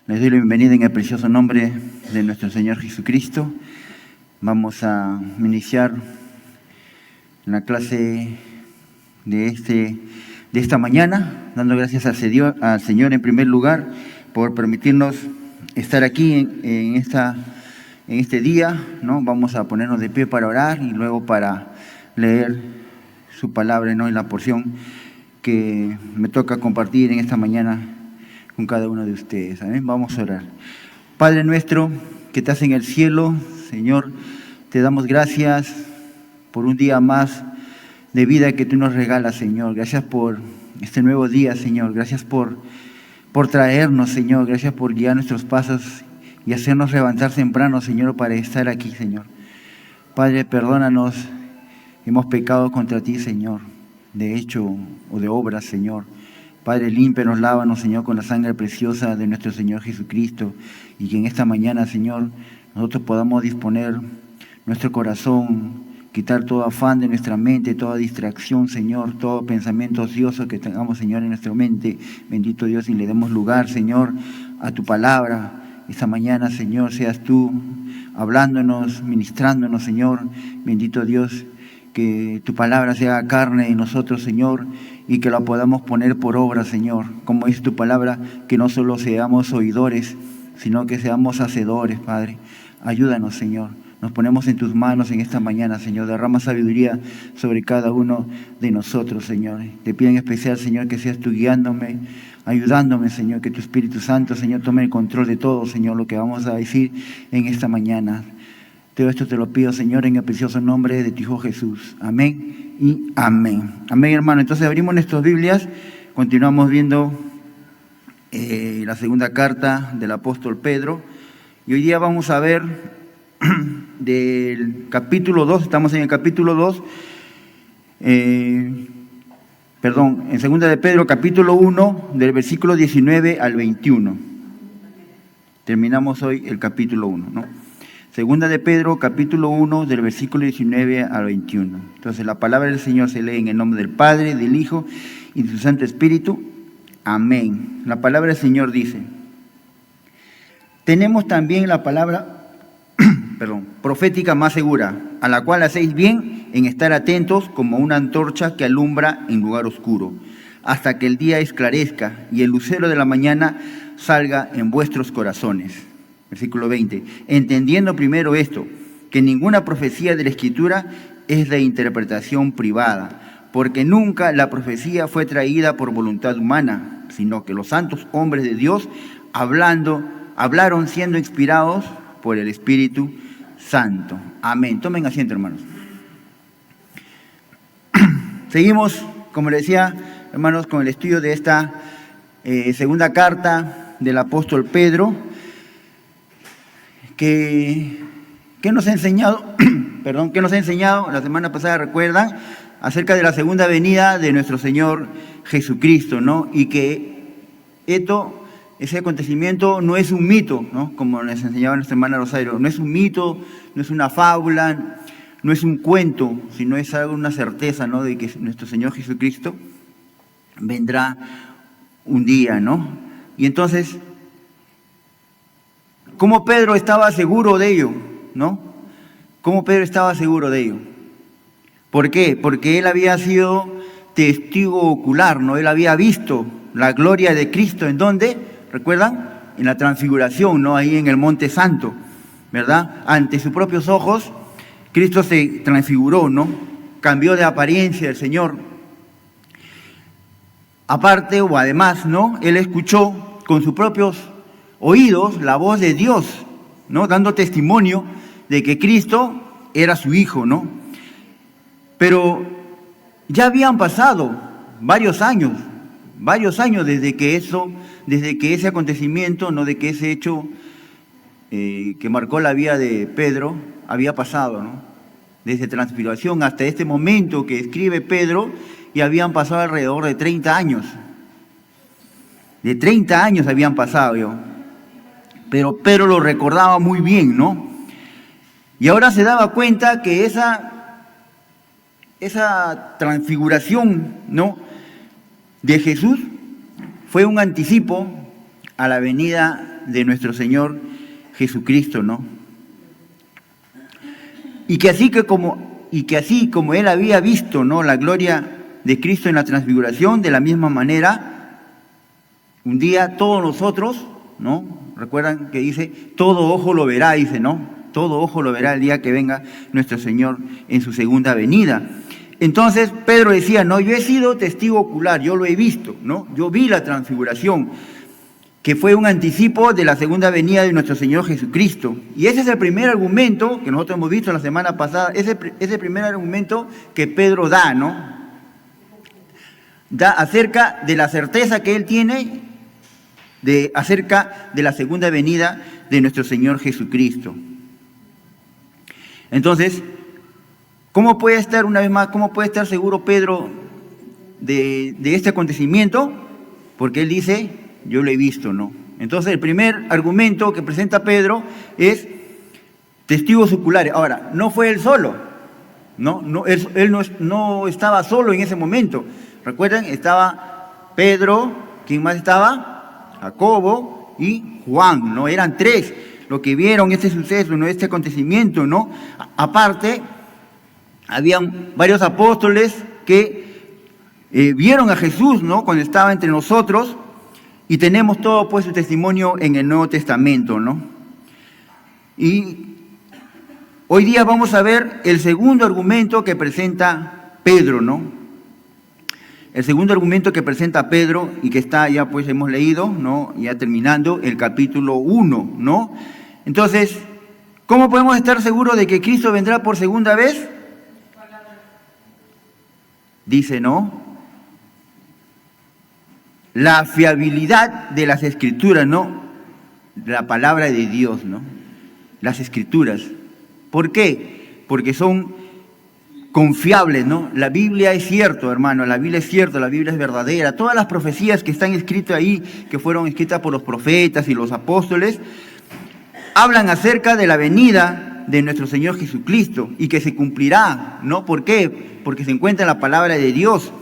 Les doy la bienvenida en el precioso nombre de nuestro Señor Jesucristo. Vamos a iniciar la clase de esta mañana, dando gracias al Señor en primer lugar por permitirnos estar aquí en este día, ¿no? Vamos a ponernos de pie para orar y luego para leer su palabra, ¿no? En la porción que me toca compartir en esta mañana con cada uno de ustedes. Amén. Vamos a orar. Padre nuestro que estás en el cielo, Señor, te damos gracias por un día más de vida que tú nos regalas, Señor. Gracias por este nuevo día, Señor. Gracias por traernos, Señor. Gracias por guiar nuestros pasos y hacernos levantar temprano, Señor, para estar aquí, Señor. Padre, perdónanos. Hemos pecado contra ti, Señor, de hecho o de obra, Señor. Padre, límpianos, lávanos, Señor, con la sangre preciosa de nuestro Señor Jesucristo, y que en esta mañana, Señor, nosotros podamos disponer nuestro corazón, quitar todo afán de nuestra mente, toda distracción, Señor, todo pensamiento ocioso que tengamos, Señor, en nuestra mente. Bendito Dios, y le demos lugar, Señor, a tu palabra. Esta mañana, Señor, seas tú hablándonos, ministrándonos, Señor. Bendito Dios, que tu palabra sea carne en nosotros, Señor, y que la podamos poner por obra, Señor. Como es tu palabra, que no solo seamos oidores, sino que seamos hacedores, Padre. Ayúdanos, Señor. Nos ponemos en tus manos en esta mañana, Señor. Derrama sabiduría sobre cada uno de nosotros, Señor. Te pido en especial, Señor, que seas tú guiándome, ayudándome, Señor, que tu Espíritu Santo, Señor, tome el control de todo, Señor, lo que vamos a decir en esta mañana. Todo esto te lo pido, Señor, en el precioso nombre de tu Hijo Jesús. Amén y amén. Amén, hermano. Entonces abrimos nuestras Biblias, continuamos viendo la segunda carta del apóstol Pedro. Y hoy día vamos a ver del capítulo 2, estamos en el capítulo 2, en segunda de Pedro, capítulo 1, del versículo 19 al 21. Terminamos hoy el capítulo 1, ¿no? Segunda de Pedro, capítulo 1, del versículo 19 al 21. Entonces, la palabra del Señor se lee en el nombre del Padre, del Hijo y de su Santo Espíritu. Amén. La palabra del Señor dice: tenemos también la palabra profética más segura, a la cual hacéis bien en estar atentos como una antorcha que alumbra en lugar oscuro, hasta que el día esclarezca y el lucero de la mañana salga en vuestros corazones. Versículo 20. Entendiendo primero esto, que ninguna profecía de la Escritura es de interpretación privada, porque nunca la profecía fue traída por voluntad humana, sino que los santos hombres de Dios hablaron siendo inspirados por el Espíritu Santo. Amén. Tomen asiento, hermanos. Seguimos, como les decía, hermanos, con el estudio de esta segunda carta del apóstol Pedro, que nos ha enseñado, que nos ha enseñado la semana pasada, recuerdan, acerca de la segunda venida de nuestro Señor Jesucristo, ¿no? Y que ese acontecimiento no es un mito, ¿no? Como nos enseñaba nuestra hermana Rosario, no es un mito, no es una fábula, no es un cuento, sino es algo, una certeza, ¿no? De que nuestro Señor Jesucristo vendrá un día, ¿no? Y entonces, ¿cómo Pedro estaba seguro de ello, no? ¿Cómo Pedro estaba seguro de ello? ¿Por qué? Porque él había sido testigo ocular, ¿no? Él había visto la gloria de Cristo. ¿En dónde? ¿Recuerdan? En la transfiguración, ¿no? Ahí en el Monte Santo, ¿verdad? Ante sus propios ojos, Cristo se transfiguró, ¿no? Cambió de apariencia el Señor. Aparte o además, ¿no? Él escuchó con sus propios oídos la voz de Dios, ¿no? Dando testimonio de que Cristo era su Hijo, ¿no? Pero ya habían pasado varios años desde que ese acontecimiento, ¿no? De que ese hecho que marcó la vida de Pedro había pasado, ¿no? Desde transfiguración hasta este momento que escribe Pedro, y habían pasado alrededor de 30 años. De 30 años habían pasado, pero Pedro lo recordaba muy bien, ¿no? Y ahora se daba cuenta que esa transfiguración, ¿no?, de Jesús fue un anticipo a la venida de nuestro Señor Jesucristo, ¿no? Y que así como Él había visto, ¿no?, la gloria de Cristo en la transfiguración, de la misma manera, un día todos nosotros, ¿no? Recuerdan que dice, todo ojo lo verá, dice, ¿no? Todo ojo lo verá el día que venga nuestro Señor en su segunda venida. Entonces Pedro decía, no, yo he sido testigo ocular, yo lo he visto, ¿no? Yo vi la transfiguración, que fue un anticipo de la segunda venida de nuestro Señor Jesucristo. Y ese es el primer argumento que nosotros hemos visto la semana pasada, ese primer argumento que Pedro da, ¿no? Da acerca de la certeza que él tiene acerca de la segunda venida de nuestro Señor Jesucristo. Entonces, ¿cómo puede estar, una vez más, cómo puede estar seguro Pedro de este acontecimiento? Porque él dice, yo lo he visto, ¿no? Entonces, el primer argumento que presenta Pedro es testigos oculares. Ahora, no fue él solo, ¿no? Él no estaba solo en ese momento. Recuerden, estaba Pedro, ¿quién más estaba? Jacobo y Juan, ¿no? Eran tres los que vieron este suceso, ¿no?, este acontecimiento, ¿no? Aparte, habían varios apóstoles que vieron a Jesús, ¿no?, cuando estaba entre nosotros, y tenemos todo, pues, su testimonio en el Nuevo Testamento, ¿no? Y hoy día vamos a ver el segundo argumento que presenta Pedro, ¿no? El segundo argumento que presenta Pedro y que está ya, pues, hemos leído, ¿no?, ya terminando el capítulo 1, ¿no? Entonces, ¿cómo podemos estar seguros de que Cristo vendrá por segunda vez? Dice, ¿no?, la fiabilidad de las Escrituras, ¿no?, la palabra de Dios, ¿no?, las Escrituras. ¿Por qué? Porque son confiables, ¿no? La Biblia es cierto, hermano, la Biblia es cierta, la Biblia es verdadera. Todas las profecías que están escritas ahí, que fueron escritas por los profetas y los apóstoles, hablan acerca de la venida de nuestro Señor Jesucristo y que se cumplirá, ¿no? ¿Por qué? Porque se encuentra en la palabra de Dios.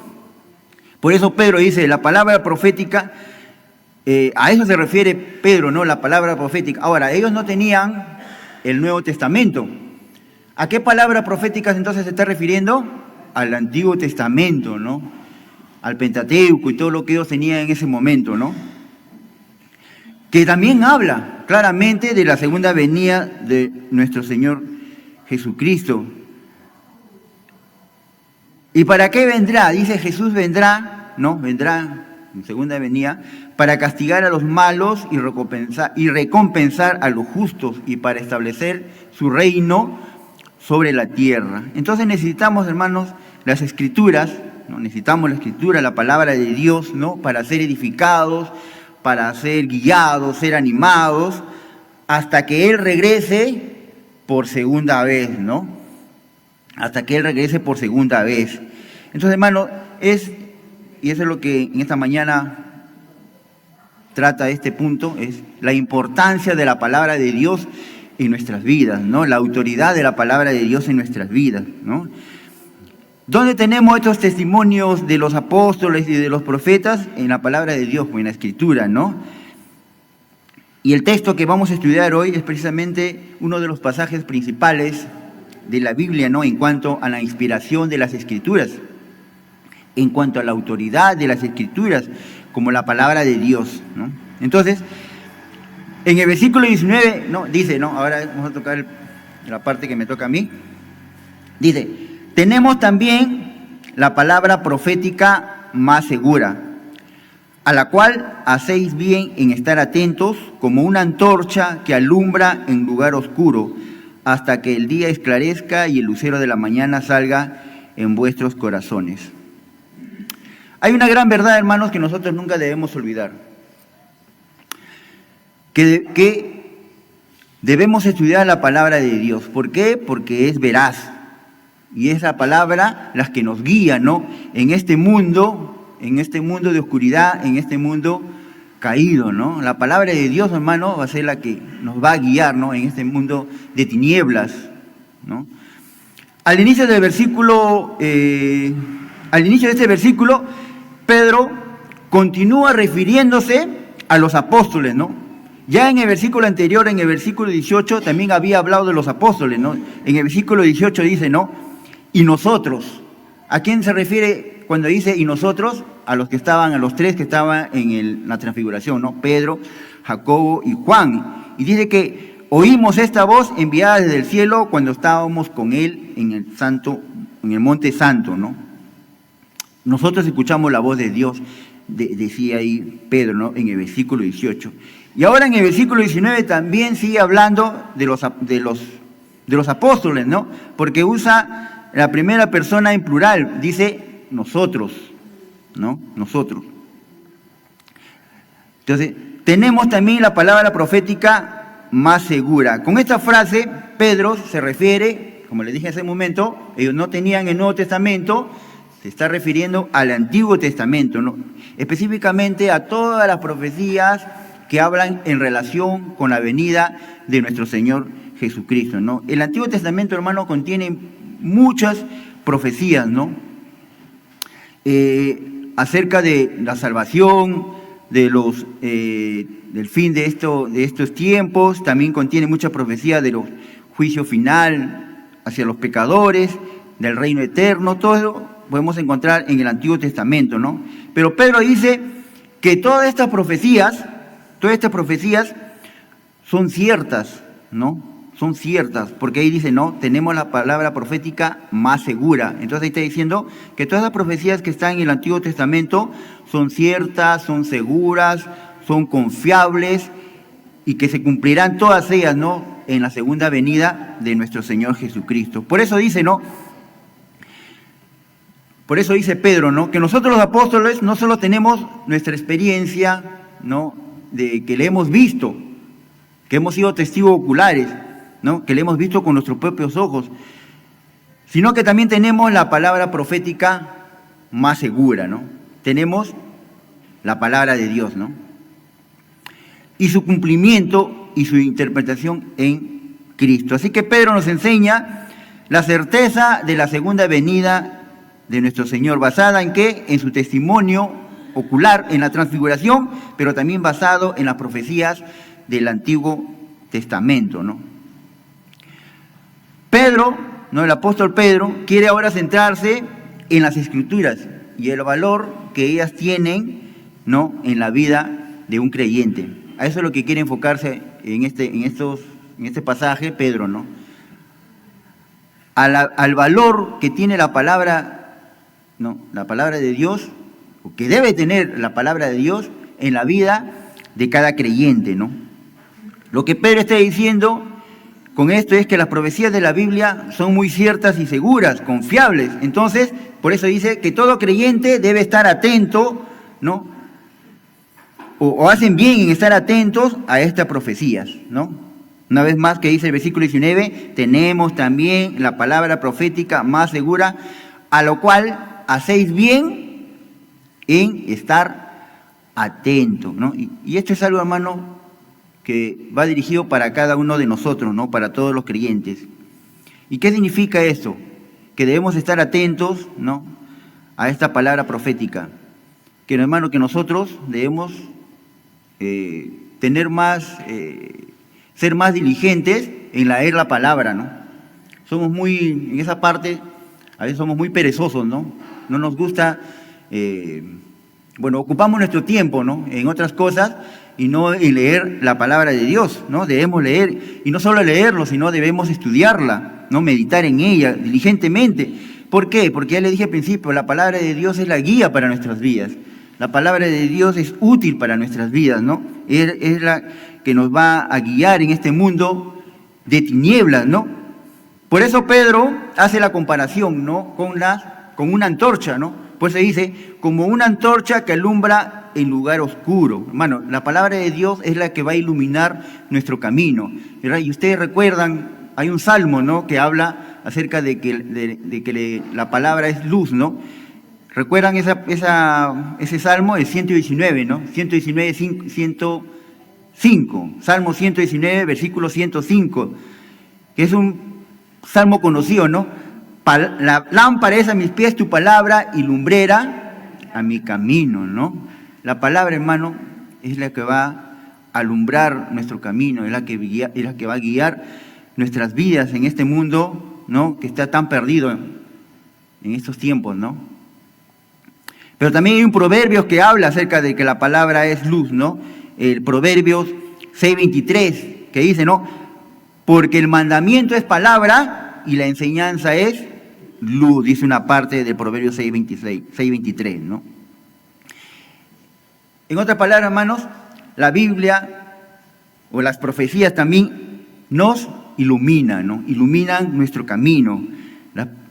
Por eso Pedro dice, la palabra profética, a eso se refiere Pedro, ¿no?, la palabra profética. Ahora, ellos no tenían el Nuevo Testamento. ¿A qué palabra profética entonces se está refiriendo? Al Antiguo Testamento, ¿no?, al Pentateuco y todo lo que ellos tenían en ese momento, ¿no?, que también habla claramente de la segunda venida de nuestro Señor Jesucristo. ¿Y para qué vendrá? Dice, Jesús vendrá, ¿no?, vendrá en segunda venida para castigar a los malos y recompensar a los justos y para establecer su reino sobre la tierra. Entonces necesitamos, hermanos, las Escrituras, ¿no? Necesitamos la Escritura, la palabra de Dios, ¿no?, para ser edificados, para ser guiados, ser animados, hasta que Él regrese por segunda vez, ¿no? Hasta que Él regrese por segunda vez. Entonces, hermano, y eso es lo que en esta mañana trata este punto, es la importancia de la palabra de Dios en nuestras vidas, ¿no? La autoridad de la palabra de Dios en nuestras vidas, ¿no? ¿Dónde tenemos estos testimonios de los apóstoles y de los profetas? En la palabra de Dios, en la Escritura, ¿no? Y el texto que vamos a estudiar hoy es precisamente uno de los pasajes principales de la Biblia, ¿no?, en cuanto a la inspiración de las Escrituras, en cuanto a la autoridad de las Escrituras, como la palabra de Dios, ¿no? Entonces, en el versículo 19, ¿no?, dice, ¿no?, ahora vamos a tocar la parte que me toca a mí, dice, tenemos también la palabra profética más segura, a la cual hacéis bien en estar atentos como una antorcha que alumbra en lugar oscuro, hasta que el día esclarezca y el lucero de la mañana salga en vuestros corazones. Hay una gran verdad, hermanos, que nosotros nunca debemos olvidar, que debemos estudiar la palabra de Dios. ¿Por qué? Porque es veraz. Y es la palabra la que nos guía, ¿no?, en este mundo de oscuridad, en este mundo caído, ¿no? La palabra de Dios, hermano, va a ser la que nos va a guiar, ¿no?, en este mundo de tinieblas, ¿no? Al inicio de este versículo, Pedro continúa refiriéndose a los apóstoles, ¿no? Ya en el versículo anterior, en el versículo 18, también había hablado de los apóstoles, ¿no? En el versículo 18 dice, ¿no? Y nosotros. ¿A quién se refiere cuando dice y nosotros? A los tres que estaban en la transfiguración, ¿no? Pedro, Jacobo y Juan. Y dice que oímos esta voz enviada desde el cielo cuando estábamos con él en el monte santo, ¿no? Nosotros escuchamos la voz de Dios, decía ahí Pedro, ¿no? En el versículo 18. Y ahora en el versículo 19 también sigue hablando de los apóstoles, ¿no? Porque usa la primera persona en plural, dice nosotros, ¿no? Nosotros. Entonces, tenemos también la palabra profética más segura. Con esta frase, Pedro se refiere, como les dije hace un momento, ellos no tenían el Nuevo Testamento, se está refiriendo al Antiguo Testamento, ¿no? Específicamente a todas las profecías que hablan en relación con la venida de nuestro Señor Jesucristo, ¿no? El Antiguo Testamento, hermano, contiene muchas profecías, ¿no? Acerca de la salvación, del fin de estos tiempos, también contiene mucha profecía de los juicios final hacia los pecadores, del reino eterno, todo eso podemos encontrar en el Antiguo Testamento, ¿no? Pero Pedro dice que todas estas profecías son ciertas, ¿no? Son ciertas, porque ahí dice, no, tenemos la palabra profética más segura. Entonces ahí está diciendo que todas las profecías que están en el Antiguo Testamento son ciertas, son seguras, son confiables y que se cumplirán todas ellas, ¿no? En la segunda venida de nuestro Señor Jesucristo. Por eso dice, ¿no? Por eso dice Pedro, ¿no? Que nosotros los apóstoles no solo tenemos nuestra experiencia, ¿no? De que le hemos visto, que hemos sido testigos oculares, ¿no? Que le hemos visto con nuestros propios ojos, sino que también tenemos la palabra profética más segura, ¿no? Tenemos la palabra de Dios, ¿no? Y su cumplimiento y su interpretación en Cristo. Así que Pedro nos enseña la certeza de la segunda venida de nuestro Señor, basada en ¿qué? En su testimonio ocular, en la transfiguración, pero también basado en las profecías del Antiguo Testamento, ¿no? Pedro, ¿no? El apóstol Pedro, quiere ahora centrarse en las Escrituras y el valor que ellas tienen, ¿no? En la vida de un creyente. A eso es lo que quiere enfocarse en este pasaje Pedro, ¿no? Al valor que tiene la palabra, ¿no? La palabra de Dios, o que debe tener la palabra de Dios en la vida de cada creyente, ¿no? Lo que Pedro está diciendo con esto es que las profecías de la Biblia son muy ciertas y seguras, confiables. Entonces, por eso dice que todo creyente debe estar atento, ¿no? O hacen bien en estar atentos a estas profecías, ¿no? Una vez más que dice el versículo 19, tenemos también la palabra profética más segura, a lo cual hacéis bien en estar atento, ¿no? Y esto es algo, hermano, que va dirigido para cada uno de nosotros, ¿no? Para todos los creyentes. ¿Y qué significa esto? Que debemos estar atentos, ¿no? A esta palabra profética. Que, hermano, que nosotros debemos ser más diligentes en leer la palabra, ¿no? En esa parte, a veces somos muy perezosos, ¿no? No nos gusta, ocupamos nuestro tiempo, ¿no? En otras cosas y no en leer la palabra de Dios, ¿no? Debemos leer, y no solo leerlo, sino debemos estudiarla, ¿no? Meditar en ella diligentemente. ¿Por qué? Porque ya le dije al principio, la palabra de Dios es la guía para nuestras vidas. La palabra de Dios es útil para nuestras vidas, ¿no? Es la que nos va a guiar en este mundo de tinieblas, ¿no? Por eso Pedro hace la comparación, ¿no? Con una antorcha, ¿no? Pues se dice, como una antorcha que alumbra en lugar oscuro. Hermano, la palabra de Dios es la que va a iluminar nuestro camino, ¿verdad? Y ustedes recuerdan, hay un salmo, ¿no? Que habla acerca de que la palabra es luz, ¿no? ¿Recuerdan ese salmo? El 119, ¿no? 105, Salmo 119, versículo 105, que es un salmo conocido, ¿no? La lámpara es a mis pies tu palabra y lumbrera a mi camino, ¿no? La palabra, hermano, es la que va alumbrar nuestro camino, es la que va a guiar nuestras vidas en este mundo, ¿no?, que está tan perdido en estos tiempos, ¿no? Pero también hay un proverbio que habla acerca de que la palabra es luz, ¿no? El Proverbios 6:23, que dice, ¿no?, porque el mandamiento es palabra y la enseñanza es luz, dice una parte del Proverbio 6:23, ¿no? En otras palabras, hermanos, la Biblia o las profecías también nos iluminan, ¿no? Iluminan nuestro camino.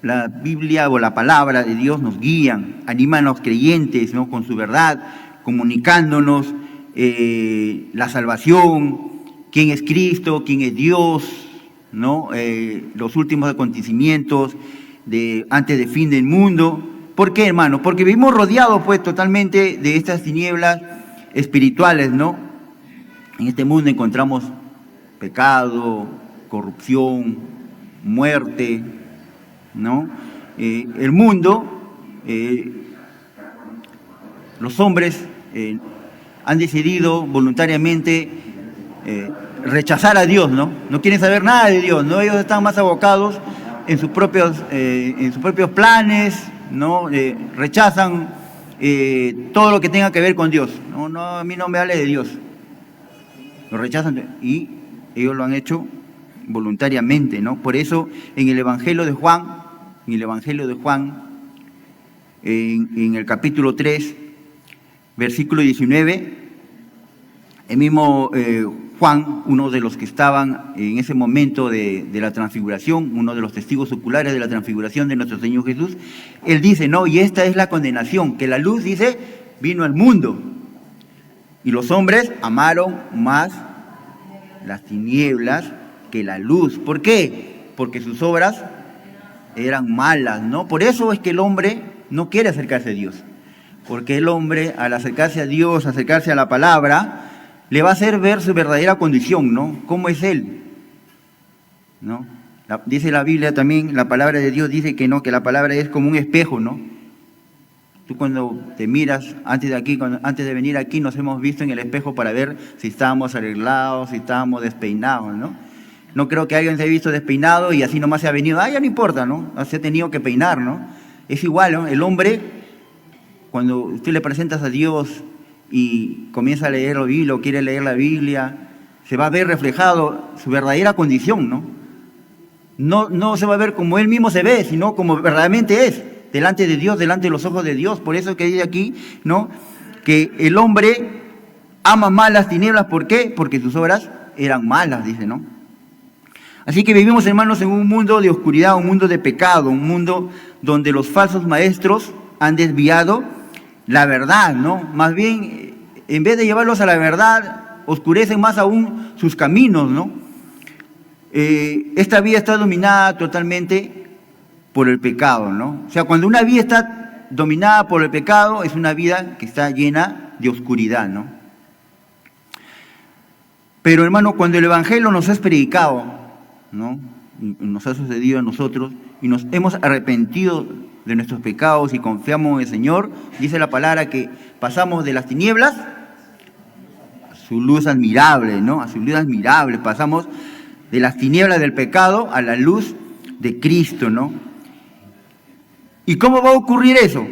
La Biblia o la palabra de Dios nos guían, animan a los creyentes, ¿no?, con su verdad, comunicándonos la salvación, quién es Cristo, quién es Dios, ¿no?, los últimos acontecimientos antes del fin del mundo. ¿Por qué, hermano? Porque vivimos rodeados, pues, totalmente de estas tinieblas espirituales, ¿no? En este mundo encontramos pecado, corrupción, muerte, ¿no? El mundo, los hombres han decidido voluntariamente rechazar a Dios, ¿no? No quieren saber nada de Dios, ¿no? Ellos están más abocados en sus propios planes, ¿no? Rechazan todo lo que tenga que ver con Dios. No, a mí no me hable de Dios. Lo rechazan y ellos lo han hecho voluntariamente, ¿no? Por eso en el Evangelio de Juan, en el capítulo 3, versículo 19, el mismo Juan, uno de los que estaban en ese momento de la transfiguración, uno de los testigos oculares de la transfiguración de nuestro Señor Jesús, él dice, no, y esta es la condenación, que la luz, dice, vino al mundo, y los hombres amaron más las tinieblas que la luz. ¿Por qué? Porque sus obras eran malas, ¿no? Por eso es que el hombre no quiere acercarse a Dios, porque el hombre, al acercarse a Dios, acercarse a la palabra, le va a hacer ver su verdadera condición, ¿no? ¿Cómo es él? ¿No? Dice la Biblia también, la palabra de Dios dice que no, que la palabra es como un espejo, ¿no? Tú cuando te miras, antes de venir aquí, nos hemos visto en el espejo para ver si estábamos arreglados, si estábamos despeinados, ¿no? No creo que alguien se haya visto despeinado y así nomás se ha venido, ya no importa, ¿no? Se ha tenido que peinar, ¿no? Es igual, ¿no? El hombre, cuando usted le presentas a Dios y comienza a leer la Biblia o quiere leer la Biblia, se va a ver reflejado su verdadera condición, ¿no? No se va a ver como él mismo se ve, sino como verdaderamente es, delante de Dios, delante de los ojos de Dios. Por eso que dice aquí, ¿no?, que el hombre ama más las tinieblas. ¿Por qué? Porque sus obras eran malas, dice, ¿no? Así que vivimos, hermanos, en un mundo de oscuridad, un mundo de pecado, un mundo donde los falsos maestros han desviado la verdad, ¿no? Más bien, en vez de llevarlos a la verdad, oscurecen más aún sus caminos, ¿no? Esta vida está dominada totalmente por el pecado, ¿no? O sea, cuando una vida está dominada por el pecado, es una vida que está llena de oscuridad, ¿no? Pero, hermano, cuando el Evangelio nos es predicado, ¿no?, nos ha sucedido a nosotros y nos hemos arrepentido de nuestros pecados y confiamos en el Señor, dice la palabra que pasamos de las tinieblas a su luz admirable, ¿no? A su luz admirable, pasamos de las tinieblas del pecado a la luz de Cristo, ¿no? ¿Y cómo va a ocurrir eso?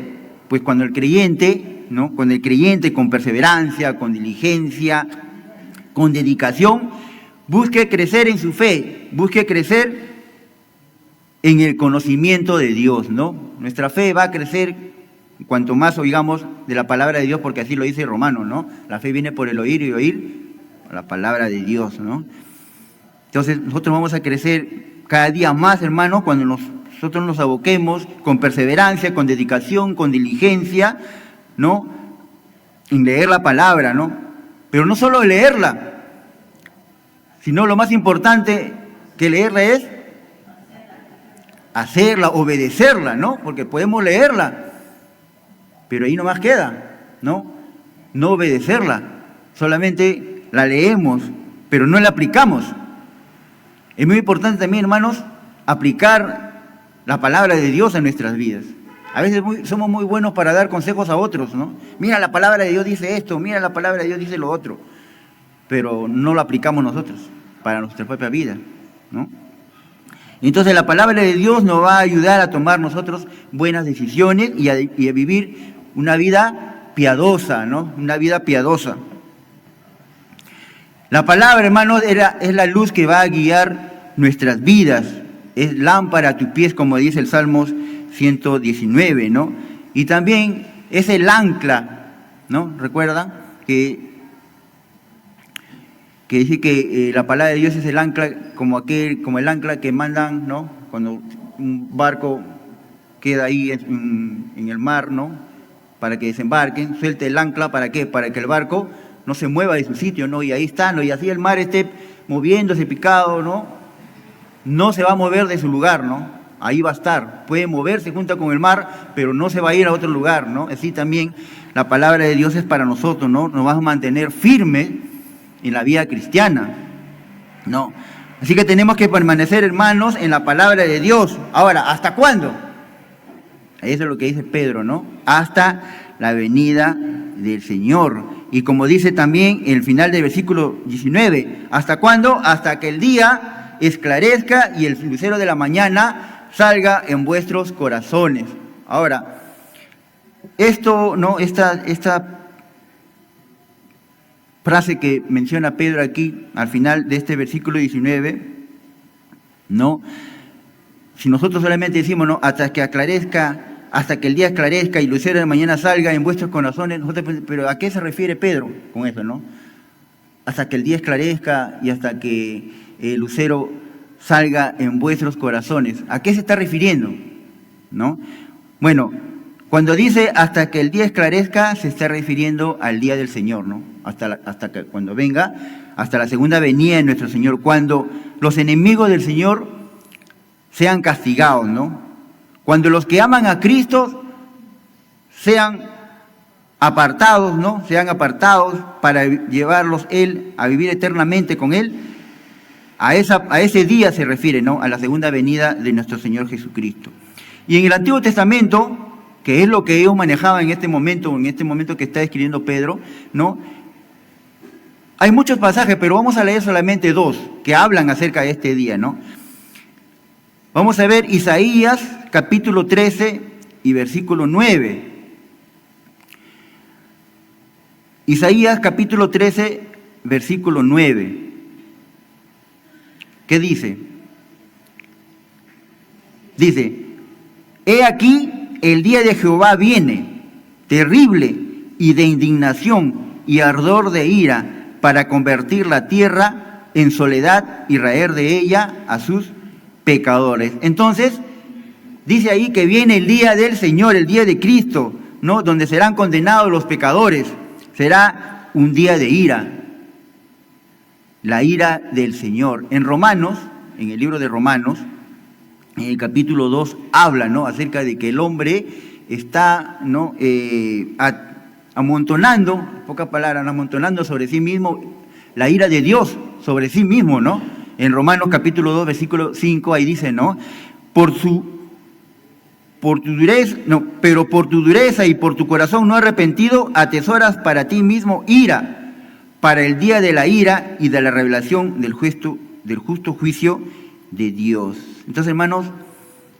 Pues cuando el creyente, ¿no?, cuando el creyente con perseverancia, con diligencia, con dedicación, busque crecer en su fe, busque crecer en el conocimiento de Dios, ¿no? Nuestra fe va a crecer cuanto más oigamos de la palabra de Dios, porque así lo dice Romano, ¿no? La fe viene por el oír y oír la palabra de Dios, ¿no? Entonces nosotros vamos a crecer cada día más, hermanos, cuando nosotros nos aboquemos con perseverancia, con dedicación, con diligencia, ¿no?, en leer la palabra, ¿no? Pero no solo leerla, sino lo más importante que leerla es hacerla, obedecerla, ¿no? Porque podemos leerla, pero ahí nomás queda, ¿no? No obedecerla, solamente la leemos, pero no la aplicamos. Es muy importante también, hermanos, aplicar la palabra de Dios en nuestras vidas. A veces somos muy buenos para dar consejos a otros, ¿no? Mira, la palabra de Dios dice esto, mira, la palabra de Dios dice lo otro. pero no lo aplicamos nosotros para nuestra propia vida, ¿no? Entonces la palabra de Dios nos va a ayudar a tomar nosotros buenas decisiones y a vivir una vida piadosa, ¿no? Una vida piadosa. La palabra, hermanos, es la luz que va a guiar nuestras vidas. Es lámpara a tus pies, como dice el Salmos 119, ¿no? Y también es el ancla, ¿no? ¿Recuerdan? Que dice que la palabra de Dios es el ancla, como el ancla que mandan, ¿no? Cuando un barco queda ahí en el mar, ¿no? Para que desembarquen, suelte el ancla, ¿para qué? Para que el barco no se mueva de su sitio, ¿no? Y ahí está, ¿no? Y así el mar esté moviéndose, picado, ¿no? No se va a mover de su lugar, ¿no? Ahí va a estar. Puede moverse junto con el mar, pero no se va a ir a otro lugar, ¿no? Así también la palabra de Dios es para nosotros, ¿no? Nos va a mantener firmes en la vida cristiana, ¿no? Así que tenemos que permanecer, hermanos, en la palabra de Dios. Ahora, ¿hasta cuándo? Eso es lo que dice Pedro, ¿no? Hasta la venida del Señor. Y como dice también el final del versículo 19, ¿hasta cuándo? Hasta que el día esclarezca y el lucero de la mañana salga en vuestros corazones. Ahora, esto, ¿no? Esta frase que menciona Pedro aquí al final de este versículo 19, ¿no? Si nosotros solamente decimos, ¿no? Hasta que el día esclarezca y el lucero de la mañana salga en vuestros corazones, pero ¿a qué se refiere Pedro con eso, no? Hasta que el día esclarezca y hasta que el lucero salga en vuestros corazones. ¿A qué se está refiriendo? ¿No? Bueno, cuando dice hasta que el día esclarezca, se está refiriendo al día del Señor, ¿no? Hasta que cuando venga, hasta la segunda venida de nuestro Señor, cuando los enemigos del Señor sean castigados, ¿no? Cuando los que aman a Cristo sean apartados, ¿no? Sean apartados para llevarlos Él a vivir eternamente con Él. A ese día se refiere, ¿no? A la segunda venida de nuestro Señor Jesucristo. Y en el Antiguo Testamento, que es lo que ellos manejaban en este momento que está escribiendo Pedro, ¿no? Hay muchos pasajes, pero vamos a leer solamente dos que hablan acerca de este día, ¿no? Vamos a ver Isaías capítulo 13 y versículo 9. Isaías capítulo 13, versículo 9. ¿Qué dice? Dice, he aquí el día de Jehová viene, terrible y de indignación y ardor de ira, para convertir la tierra en soledad y raer de ella a sus pecadores. Entonces, dice ahí que viene el día del Señor, el día de Cristo, ¿no? Donde serán condenados los pecadores. Será un día de ira, la ira del Señor. En Romanos, en el libro de Romanos, en el capítulo 2, habla, ¿no? Acerca de que el hombre está, ¿no? Amontonando, pocas palabras, amontonando sobre sí mismo la ira de Dios sobre sí mismo, ¿no? En Romanos capítulo 2, versículo 5, ahí dice, ¿no? Pero por tu dureza y por tu corazón no arrepentido, atesoras para ti mismo ira, para el día de la ira y de la revelación del justo juicio de Dios. Entonces, hermanos,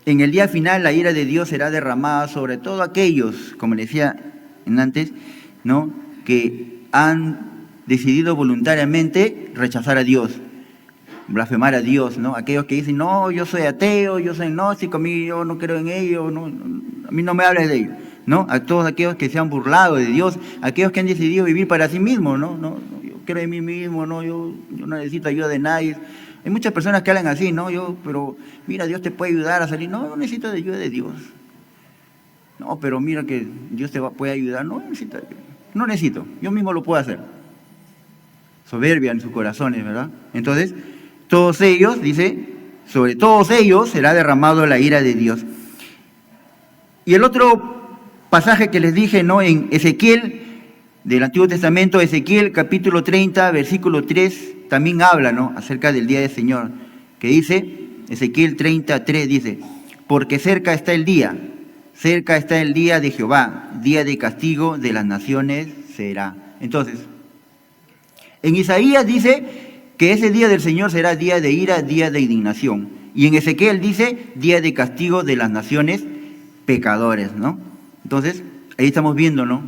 en el día final la ira de Dios será derramada sobre todos aquellos, como le decía antes, ¿no? Que han decidido voluntariamente rechazar a Dios, blasfemar a Dios, ¿no? Aquellos que dicen, no, yo soy ateo, yo soy gnóstico, a mí yo no creo en ello, no, a mí no me hables de ello, ¿no? A todos aquellos que se han burlado de Dios, aquellos que han decidido vivir para sí mismos, ¿no? Yo creo en mí mismo, no, yo no necesito ayuda de nadie. Hay muchas personas que hablan así, ¿no? Pero mira, Dios te puede ayudar a salir. No necesito de ayuda de Dios. No, pero mira que Dios te puede ayudar. No necesito, yo mismo lo puedo hacer. Soberbia en sus corazones, ¿verdad? Entonces, todos ellos, dice, sobre todos ellos será derramado la ira de Dios. Y el otro pasaje que les dije, ¿no? En Ezequiel, del Antiguo Testamento, Ezequiel capítulo 30, versículo 3, también habla, ¿no? Acerca del día del Señor, que dice, Ezequiel 33 dice, porque cerca está el día de Jehová, día de castigo de las naciones será. Entonces, En Isaías dice que ese día del Señor será día de ira, día de indignación. Y en Ezequiel dice día de castigo de las naciones pecadores, ¿no? Entonces, ahí estamos viendo, ¿no?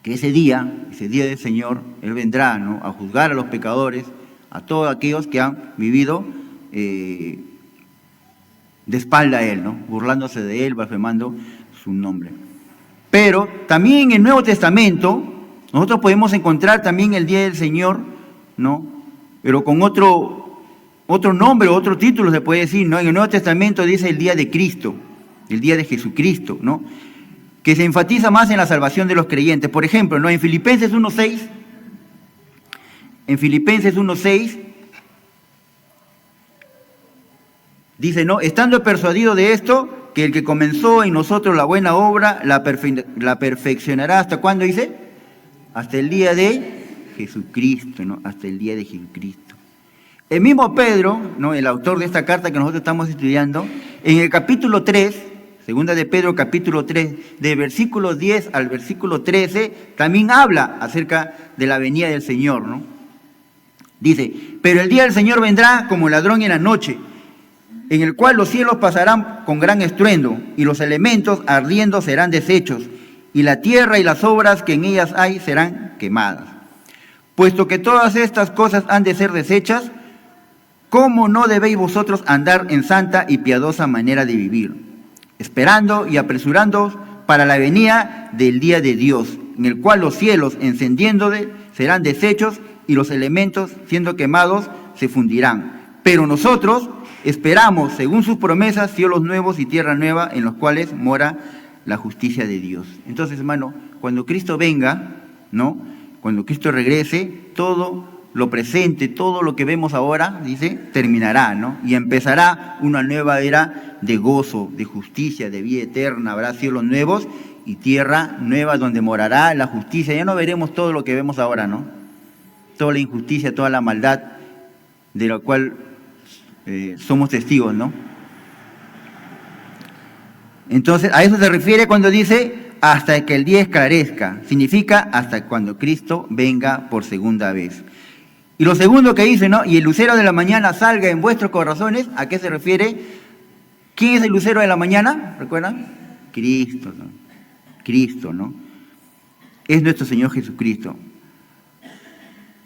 Que ese día del Señor, Él vendrá, ¿no?, a juzgar a los pecadores, a todos aquellos que han vivido de espalda a Él, ¿no?, burlándose de Él, blasfemando su nombre. Pero también en el Nuevo Testamento, nosotros podemos encontrar también el día del Señor, ¿no?, pero con otro nombre, otro título se puede decir, ¿no? En el Nuevo Testamento dice el día de Cristo, el día de Jesucristo, ¿no?, que se enfatiza más en la salvación de los creyentes. Por ejemplo, ¿no?, en Filipenses 1:6, dice, ¿no?, estando persuadido de esto, que el que comenzó en nosotros la buena obra, la perfeccionará, ¿hasta cuándo dice? Hasta el día de Jesucristo, ¿no? Hasta el día de Jesucristo. El mismo Pedro, ¿no?, el autor de esta carta que nosotros estamos estudiando, en el capítulo 3, segunda de Pedro, capítulo 3, de versículo 10 al versículo 13, también habla acerca de la venida del Señor, ¿no? Dice, pero el día del Señor vendrá como ladrón en la noche, en el cual los cielos pasarán con gran estruendo, y los elementos ardiendo serán deshechos, y la tierra y las obras que en ellas hay serán quemadas. Puesto que todas estas cosas han de ser deshechas, ¿cómo no debéis vosotros andar en santa y piadosa manera de vivir, esperando y apresurándoos para la venida del día de Dios, en el cual los cielos encendiéndose serán deshechos y los elementos siendo quemados se fundirán? Pero nosotros esperamos, según sus promesas, cielos nuevos y tierra nueva en los cuales mora la justicia de Dios. Entonces, hermano, cuando Cristo venga, ¿no?, cuando Cristo regrese, todo lo presente, todo lo que vemos ahora, dice, terminará, ¿no? Y empezará una nueva era de gozo, de justicia, de vida eterna. Habrá cielos nuevos y tierra nueva donde morará la justicia. Ya no veremos todo lo que vemos ahora, ¿no? Toda la injusticia, toda la maldad de la cual somos testigos, ¿no? Entonces, a eso se refiere cuando dice hasta que el día esclarezca. Significa hasta cuando Cristo venga por segunda vez. Y lo segundo que dice, ¿no?, y el lucero de la mañana salga en vuestros corazones, ¿a qué se refiere? ¿Quién es el lucero de la mañana? ¿Recuerdan? Cristo, ¿no? Cristo, ¿no? Es nuestro Señor Jesucristo.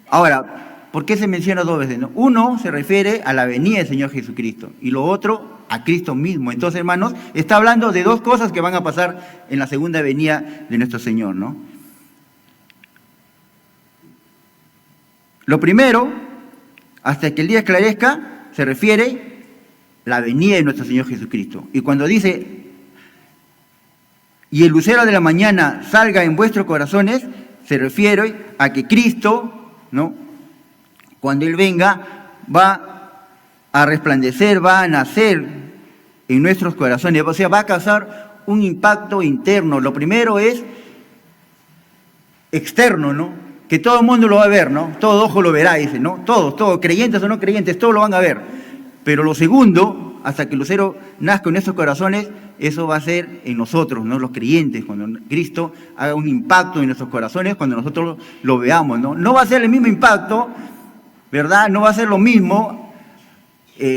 Ahora, ¿por qué se menciona dos veces, no? Uno se refiere a la venida del Señor Jesucristo y lo otro a Cristo mismo. Entonces, hermanos, está hablando de dos cosas que van a pasar en la segunda venida de nuestro Señor, ¿no? Lo primero, hasta que el día esclarezca, se refiere a la venida de nuestro Señor Jesucristo. Y cuando dice, y el lucero de la mañana salga en vuestros corazones, se refiere a que Cristo, ¿no?, cuando Él venga, va a resplandecer, va a nacer en nuestros corazones. O sea, va a causar un impacto interno. Lo primero es externo, ¿no?, que todo el mundo lo va a ver, ¿no? Todo ojo lo verá, dice, ¿no? Todos, creyentes o no creyentes, todos lo van a ver. Pero lo segundo, hasta que el lucero nazca en nuestros corazones, eso va a ser en nosotros, ¿no?, los creyentes, cuando Cristo haga un impacto en nuestros corazones, cuando nosotros lo veamos, ¿no? No va a ser el mismo impacto, ¿verdad? No va a ser lo mismo,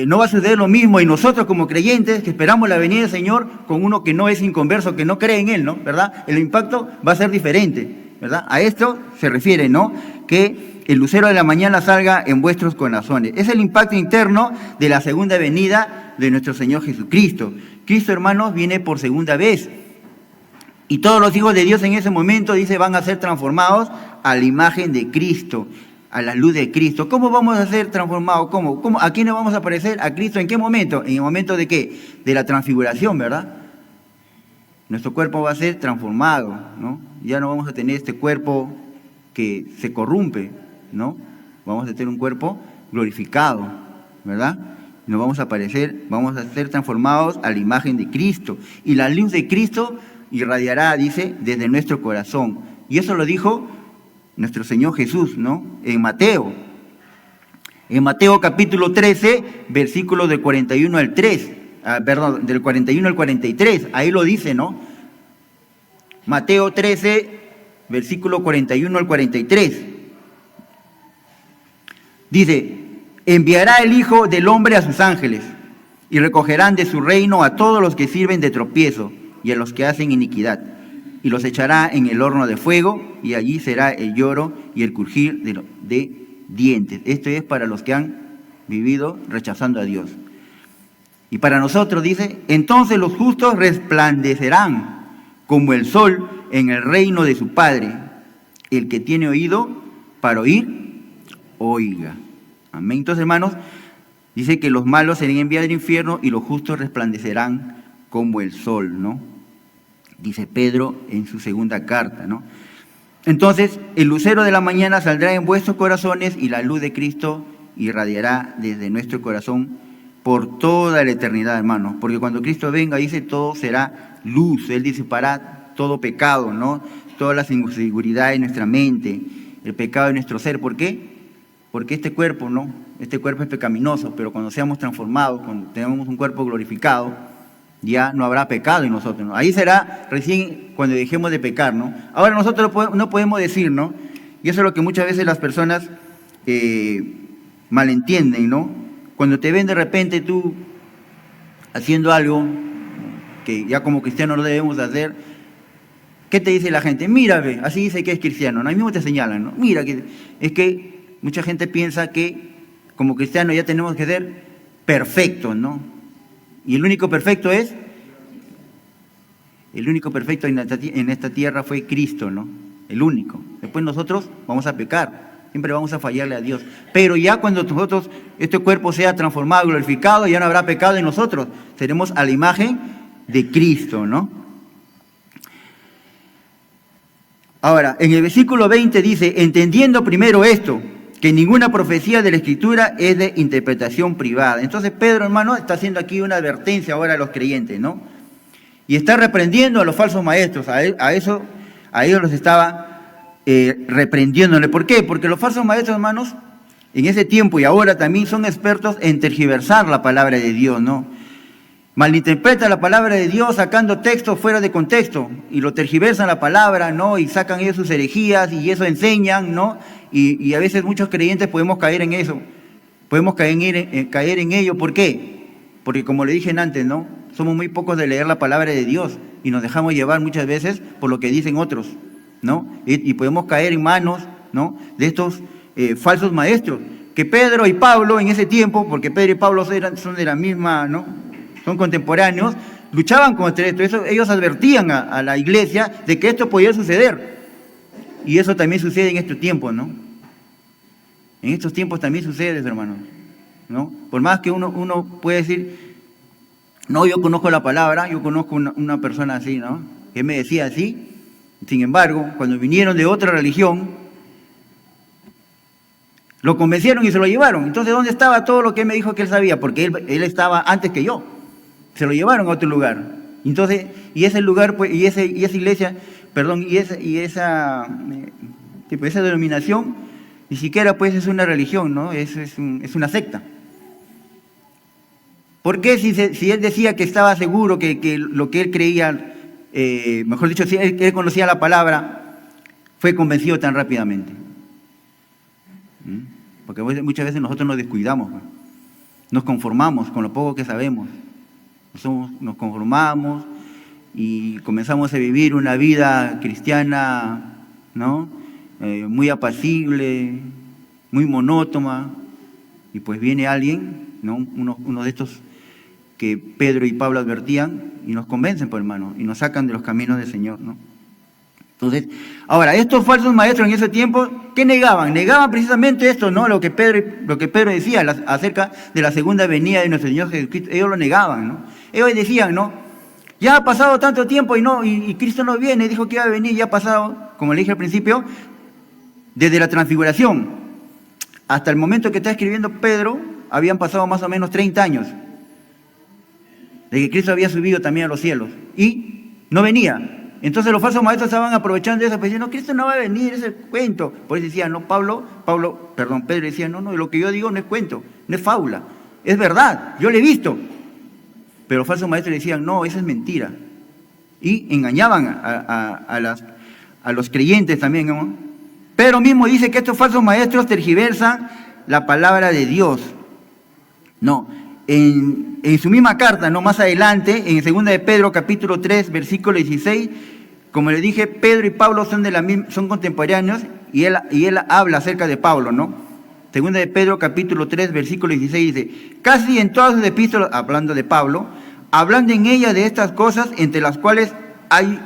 no va a suceder lo mismo en nosotros como creyentes, que esperamos la venida del Señor, con uno que no es inconverso, que no cree en Él, ¿no? ¿Verdad? El impacto va a ser diferente, ¿verdad? A esto se refiere, ¿no?, que el lucero de la mañana salga en vuestros corazones. Es el impacto interno de la segunda venida de nuestro Señor Jesucristo. Cristo, hermanos, viene por segunda vez. Y todos los hijos de Dios en ese momento, dice, van a ser transformados a la imagen de Cristo, a la luz de Cristo. ¿Cómo vamos a ser transformados? ¿Cómo? ¿A quién nos vamos a parecer? ¿A Cristo en qué momento? En el momento de ¿qué? De la transfiguración, ¿verdad? Nuestro cuerpo va a ser transformado, ¿no? Ya no vamos a tener este cuerpo que se corrompe, ¿no? Vamos a tener un cuerpo glorificado, ¿verdad? Nos vamos a parecer, vamos a ser transformados a la imagen de Cristo. Y la luz de Cristo irradiará, dice, desde nuestro corazón. Y eso lo dijo nuestro Señor Jesús, ¿no? En Mateo. En Mateo capítulo 13, versículos del 41 al 3. Del 41 al 43. Ahí lo dice, ¿no? Mateo 13, versículo 41 al 43. Dice, enviará el Hijo del Hombre a sus ángeles y recogerán de su reino a todos los que sirven de tropiezo y a los que hacen iniquidad, y los echará en el horno de fuego, y allí será el lloro y el crujir de dientes. Esto es para los que han vivido rechazando a Dios. Y para nosotros dice, entonces los justos resplandecerán como el sol en el reino de su Padre. El que tiene oído para oír, oiga. Amén. Entonces, hermanos, dice que los malos serán enviados al infierno y los justos resplandecerán como el sol, ¿no? Dice Pedro en su segunda carta, ¿no? Entonces, el lucero de la mañana saldrá en vuestros corazones y la luz de Cristo irradiará desde nuestro corazón por toda la eternidad, hermanos. Porque cuando Cristo venga, dice, todo será luz. Él disipará todo pecado, ¿no? Todas las inseguridades de nuestra mente, el pecado de nuestro ser. ¿Por qué? Porque este cuerpo, ¿no? Este cuerpo es pecaminoso, pero cuando seamos transformados, cuando tengamos un cuerpo glorificado, ya no habrá pecado en nosotros, ¿no? Ahí será recién cuando dejemos de pecar, ¿no? Ahora nosotros no podemos decir, ¿no? Y eso es lo que muchas veces las personas malentienden, ¿no? Cuando te ven de repente tú haciendo algo que ya como cristianos no debemos hacer, ¿qué te dice la gente? Mira, ve, así dice que es cristiano, ¿no? Ahí mismo te señalan, ¿no? Mira, es que mucha gente piensa que como cristianos ya tenemos que ser perfectos, ¿no? Y el único perfecto en esta tierra fue Cristo, ¿no? El único. Después nosotros vamos a pecar. Siempre vamos a fallarle a Dios. Pero ya cuando nosotros, este cuerpo sea transformado, glorificado, ya no habrá pecado en nosotros. Seremos a la imagen de Cristo, ¿no? Ahora, en el versículo 20 dice, entendiendo primero esto, que ninguna profecía de la Escritura es de interpretación privada. Entonces Pedro, hermano, está haciendo aquí una advertencia ahora a los creyentes, ¿no? Y está reprendiendo a los falsos maestros. A ellos los estaba reprendiéndole. ¿Por qué? Porque los falsos maestros, hermanos, en ese tiempo y ahora también son expertos en tergiversar la palabra de Dios, ¿no? Malinterpretan la palabra de Dios sacando textos fuera de contexto y lo tergiversan la palabra, ¿no? Y sacan ellos sus herejías y eso enseñan, ¿no? Y a veces muchos creyentes podemos caer en eso, podemos caer en ello. ¿Por qué? Porque como le dije antes, ¿no? Somos muy pocos de leer la palabra de Dios y nos dejamos llevar muchas veces por lo que dicen otros, ¿no? Y podemos caer en manos, ¿no? De estos falsos maestros, que Pedro y Pablo en ese tiempo, porque Pedro y Pablo son de la misma, ¿no? Son contemporáneos, luchaban contra esto. Ellos advertían a la iglesia de que esto podía suceder. Y eso también sucede en estos tiempos, ¿no? En estos tiempos también sucede, hermanos, ¿no? Por más que uno puede decir, no, yo conozco la palabra, yo conozco una persona así, ¿no? Que me decía así. Sin embargo, cuando vinieron de otra religión, lo convencieron y se lo llevaron. Entonces, ¿dónde estaba todo lo que él me dijo que él sabía? Porque él estaba antes que yo. Se lo llevaron a otro lugar. Entonces, y ese lugar, pues, y esa iglesia, perdón, y esa denominación, ni siquiera pues es una religión, ¿no? Es una secta. ¿Por qué si él decía que estaba seguro que lo que él creía, mejor dicho, si él conocía la palabra, fue convencido tan rápidamente? Porque muchas veces nosotros nos descuidamos, ¿no? Nos conformamos con lo poco que sabemos. Nos conformamos y comenzamos a vivir una vida cristiana, ¿no? Muy apacible, muy monótona, y pues viene alguien, ¿no? Uno de estos que Pedro y Pablo advertían y nos convencen, pues, hermano, y nos sacan de los caminos del Señor, ¿no? Entonces, ahora, estos falsos maestros en ese tiempo, ¿qué negaban? Negaban precisamente esto, ¿no? Lo que Pedro decía acerca de la segunda venida de nuestro Señor Jesucristo. Ellos lo negaban, ¿no? Ellos decían, ¿no? Ya ha pasado tanto tiempo y Cristo no viene, dijo que iba a venir, ya ha pasado, como le dije al principio, desde la transfiguración hasta el momento que está escribiendo Pedro, habían pasado más o menos 30 años, de que Cristo había subido también a los cielos, y no venía. Entonces los falsos maestros estaban aprovechando de eso, pues diciendo, Cristo no va a venir, ese cuento. Por eso decían, no, Pedro decía, no, lo que yo digo no es cuento, no es fábula, es verdad, yo lo he visto. Pero los falsos maestros decían, no, eso es mentira. Y engañaban a los creyentes también, ¿no? Pedro mismo dice que estos falsos maestros tergiversan la palabra de Dios. No, en su misma carta, no, más adelante, en 2 de Pedro capítulo 3, versículo 16, como le dije, Pedro y Pablo son contemporáneos y él habla acerca de Pablo, ¿no? 2 de Pedro capítulo 3, versículo 16 dice, casi en todas sus epístolas, hablando de Pablo, hablando en ella de estas cosas, entre las cuales hay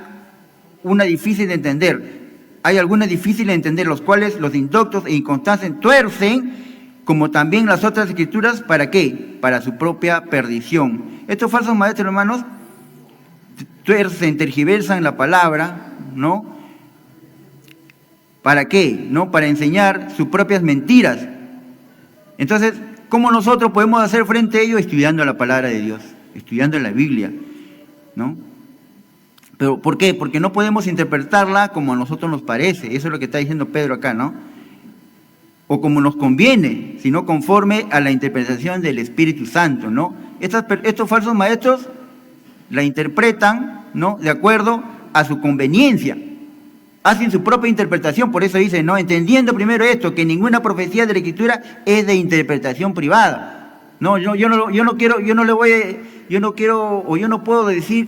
una difícil de entender. Hay algunas difíciles de entender, los cuales los indoctos e inconstantes tuercen, como también las otras escrituras, ¿para qué? Para su propia perdición. Estos falsos maestros, hermanos, tuercen, tergiversan la palabra, ¿no? ¿Para qué? ¿No? Para enseñar sus propias mentiras. Entonces, ¿cómo nosotros podemos hacer frente a ello? Estudiando la palabra de Dios, estudiando la Biblia, ¿no? ¿Pero por qué? Porque no podemos interpretarla como a nosotros nos parece. Eso es lo que está diciendo Pedro acá, ¿no? O como nos conviene, sino conforme a la interpretación del Espíritu Santo, ¿no? Estos falsos maestros la interpretan, ¿no? De acuerdo a su conveniencia. Hacen su propia interpretación, por eso dicen, ¿no? Entendiendo primero esto, que ninguna profecía de la Escritura es de interpretación privada. No, yo no puedo decir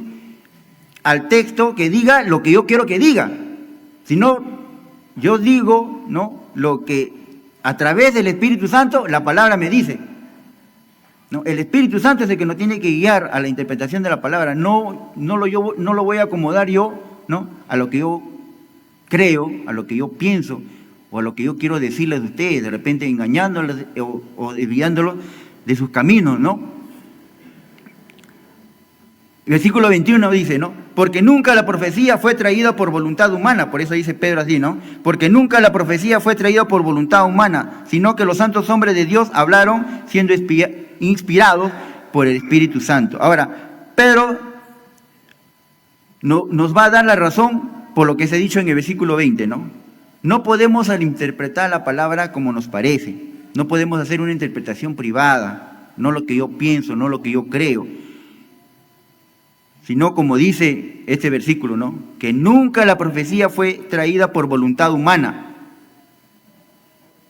al texto que diga lo que yo quiero que diga, sino yo digo, ¿no? Lo que a través del Espíritu Santo la palabra me dice, ¿no? El Espíritu Santo es el que nos tiene que guiar a la interpretación de la palabra, no lo voy a acomodar yo, ¿no? A lo que yo creo, a lo que yo pienso o a lo que yo quiero decirles a ustedes, de repente engañándolos o desviándolos de sus caminos, ¿no? Versículo 21 dice, ¿no? Porque nunca la profecía fue traída por voluntad humana, por eso dice Pedro así, ¿no? Porque nunca la profecía fue traída por voluntad humana, sino que los santos hombres de Dios hablaron siendo inspirados por el Espíritu Santo. Ahora, Pedro nos va a dar la razón por lo que se ha dicho en el versículo 20, ¿no? No podemos interpretar la palabra como nos parece, no podemos hacer una interpretación privada, no lo que yo pienso, no lo que yo creo, sino como dice este versículo, ¿no? Que nunca la profecía fue traída por voluntad humana,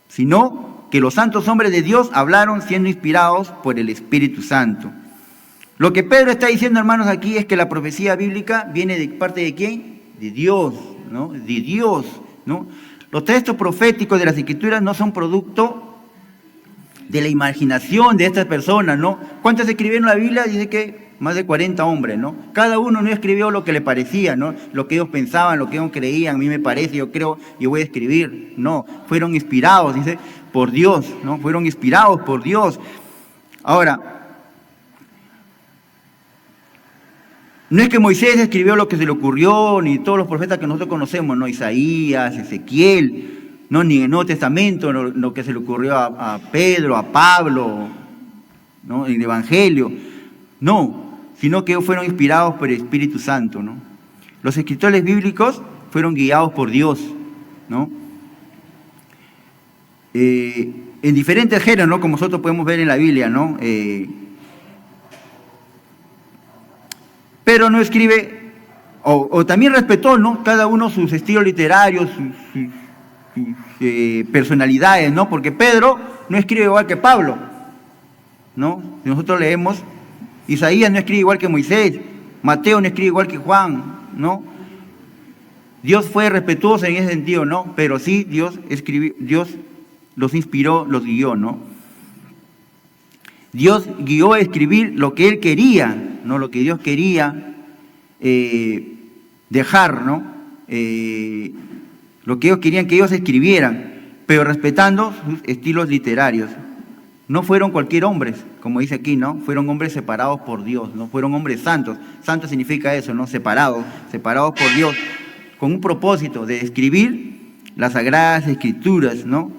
sino que los santos hombres de Dios hablaron siendo inspirados por el Espíritu Santo. Lo que Pedro está diciendo, hermanos, aquí es que la profecía bíblica viene de parte de ¿quién? De Dios, ¿no? De Dios, ¿no? Los textos proféticos de las Escrituras no son producto de la imaginación de estas personas, ¿no? ¿Cuántos escribieron la Biblia? Dice que más de 40 hombres, ¿no? Cada uno no escribió lo que le parecía, ¿no? Lo que ellos pensaban, lo que ellos creían, a mí me parece, yo creo, yo voy a escribir. No, fueron inspirados, dice, por Dios, ¿no? Fueron inspirados por Dios. Ahora, no es que Moisés escribió lo que se le ocurrió, ni todos los profetas que nosotros conocemos, ¿no? Isaías, Ezequiel, ¿no? Ni en el Nuevo Testamento, ¿no? Lo que se le ocurrió a Pedro, a Pablo, ¿no? En el Evangelio. No, sino que ellos fueron inspirados por el Espíritu Santo, ¿no? Los escritores bíblicos fueron guiados por Dios, ¿no? En diferentes géneros, ¿no? Como nosotros podemos ver en la Biblia, ¿no? Pero no escribe, o también respetó, ¿no? Cada uno sus estilos literarios, sus personalidades, ¿no? Porque Pedro no escribe igual que Pablo, ¿no? Si nosotros leemos, Isaías no escribe igual que Moisés, Mateo no escribe igual que Juan, ¿no? Dios fue respetuoso en ese sentido, ¿no? Pero sí, Dios los inspiró, los guió, ¿no? Dios guió a escribir lo que Él quería, ¿no? Lo que Dios quería dejar, ¿no? Lo que ellos querían que ellos escribieran, pero respetando sus estilos literarios. No fueron cualquier hombre, como dice aquí, ¿no? Fueron hombres separados por Dios, ¿no? Fueron hombres santos. Santo significa eso, ¿no? Separados por Dios, con un propósito de escribir las Sagradas Escrituras, ¿no?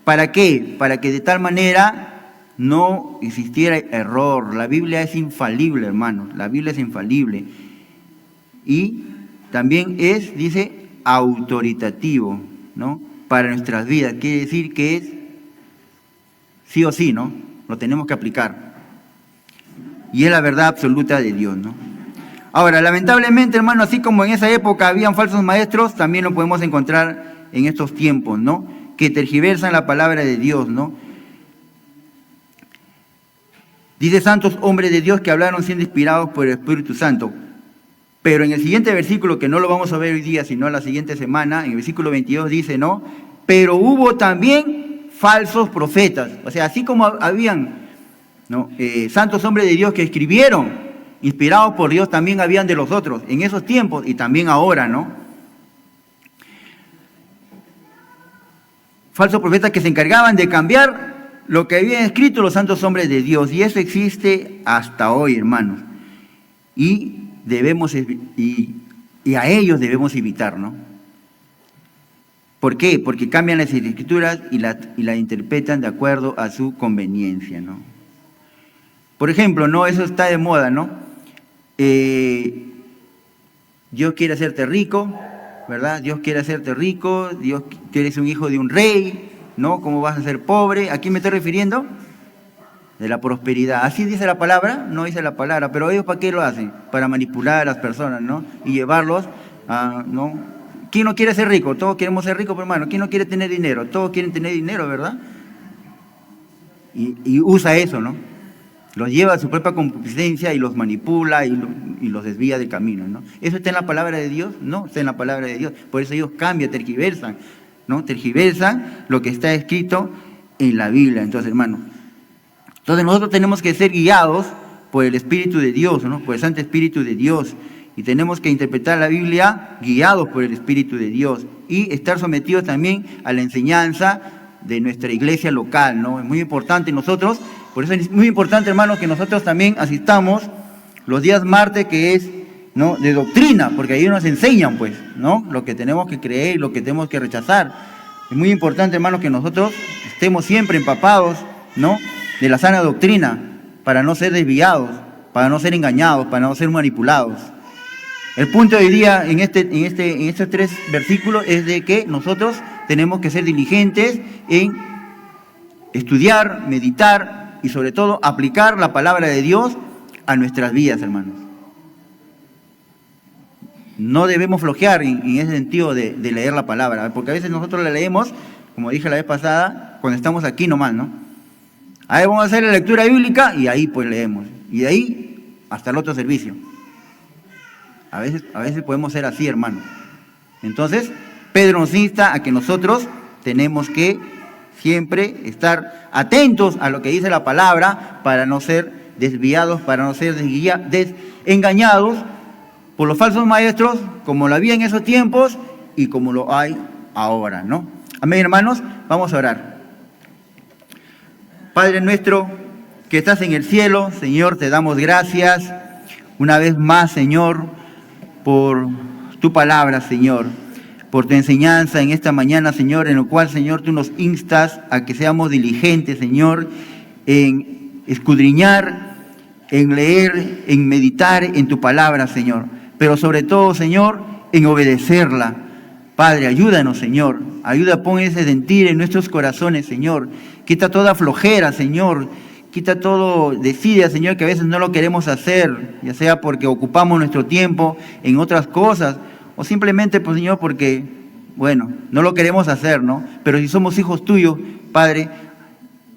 ¿Para qué? Para que de tal manera no existiera error. La Biblia es infalible, hermanos. La Biblia es infalible. Y también es, dice, autoritativo, ¿no? Para nuestras vidas. Quiere decir que es sí o sí, ¿no? Lo tenemos que aplicar. Y es la verdad absoluta de Dios, ¿no? Ahora, lamentablemente, hermano, así como en esa época habían falsos maestros, también lo podemos encontrar en estos tiempos, ¿no? Que tergiversan la palabra de Dios, ¿no? Dice santos hombres de Dios que hablaron siendo inspirados por el Espíritu Santo. Pero en el siguiente versículo, que no lo vamos a ver hoy día, sino la siguiente semana, en el versículo 22 dice, ¿no? Pero hubo también falsos profetas. O sea, así como habían, ¿no? Santos hombres de Dios que escribieron, inspirados por Dios, también habían de los otros, en esos tiempos y también ahora, ¿no? Falsos profetas que se encargaban de cambiar lo que habían escrito los santos hombres de Dios. Y eso existe hasta hoy, hermanos. Y a ellos debemos evitar, ¿no? ¿Por qué? Porque cambian las escrituras y la interpretan de acuerdo a su conveniencia, ¿no? Por ejemplo, ¿no? Eso está de moda, ¿no? Dios quiere hacerte rico, ¿verdad? Dios quiere hacerte rico, Dios quiere ser un hijo de un rey, ¿no? ¿Cómo vas a ser pobre? ¿A quién me estoy refiriendo? De la prosperidad. Así dice la palabra, no dice la palabra, pero ellos ¿para qué lo hacen? Para manipular a las personas, ¿no? Y llevarlos a, ¿no? ¿Quién no quiere ser rico? Todos queremos ser ricos, pero hermano. ¿Quién no quiere tener dinero? Todos quieren tener dinero, ¿verdad? Y usa eso, ¿no? Los lleva a su propia concupiscencia y los manipula y los desvía del camino, ¿no? ¿Eso está en la palabra de Dios? No, está en la palabra de Dios. Por eso ellos cambian, tergiversan, ¿no? Tergiversan lo que está escrito en la Biblia. Entonces, hermano, entonces nosotros tenemos que ser guiados por el Espíritu de Dios, ¿no? Por el Santo Espíritu de Dios. Y tenemos que interpretar la Biblia guiados por el Espíritu de Dios. Y estar sometidos también a la enseñanza de nuestra iglesia local, ¿no? Es muy importante nosotros, por eso es muy importante, hermanos, que nosotros también asistamos los días martes, que es, ¿no?, de doctrina, porque ahí nos enseñan, pues, ¿no?, lo que tenemos que creer y lo que tenemos que rechazar. Es muy importante, hermanos, que nosotros estemos siempre empapados, ¿no?, de la sana doctrina, para no ser desviados, para no ser engañados, para no ser manipulados. El punto de hoy día en estos 3 versículos es de que nosotros tenemos que ser diligentes en estudiar, meditar y sobre todo aplicar la palabra de Dios a nuestras vidas, hermanos. No debemos flojear en ese sentido de leer la palabra, porque a veces nosotros la leemos, como dije la vez pasada, cuando estamos aquí nomás, ¿no? Ahí vamos a hacer la lectura bíblica y ahí pues leemos. Y de ahí hasta el otro servicio. A veces podemos ser así, hermanos. Entonces, Pedro nos insta a que nosotros tenemos que siempre estar atentos a lo que dice la palabra para no ser desviados, para no ser engañados por los falsos maestros, como lo había en esos tiempos y como lo hay ahora, ¿no? Amén, hermanos. Vamos a orar. Padre nuestro que estás en el cielo, Señor, te damos gracias una vez más, Señor, por tu palabra, Señor, por tu enseñanza en esta mañana, Señor, en lo cual, Señor, tú nos instas a que seamos diligentes, Señor, en escudriñar, en leer, en meditar en tu palabra, Señor, pero sobre todo, Señor, en obedecerla. Padre, ayúdanos, Señor, pon ese sentir en nuestros corazones, Señor, quita toda flojera, Señor, quita todo desidia, Señor, que a veces no lo queremos hacer, ya sea porque ocupamos nuestro tiempo en otras cosas, o simplemente, pues, Señor, porque, bueno, no lo queremos hacer, ¿no? Pero si somos hijos tuyos, Padre,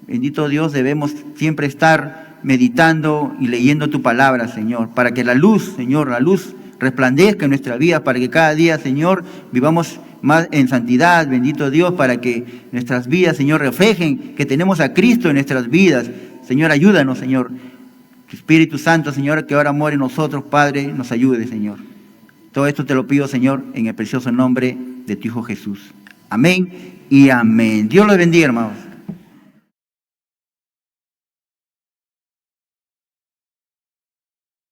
bendito Dios, debemos siempre estar meditando y leyendo tu palabra, Señor, para que la luz, Señor, la luz resplandezca en nuestra vida, para que cada día, Señor, vivamos más en santidad, bendito Dios, para que nuestras vidas, Señor, reflejen que tenemos a Cristo en nuestras vidas. Señor, ayúdanos, Señor. Tu Espíritu Santo, Señor, que ahora mora en nosotros, Padre, nos ayude, Señor. Todo esto te lo pido, Señor, en el precioso nombre de tu Hijo Jesús. Amén y amén. Dios los bendiga, hermanos.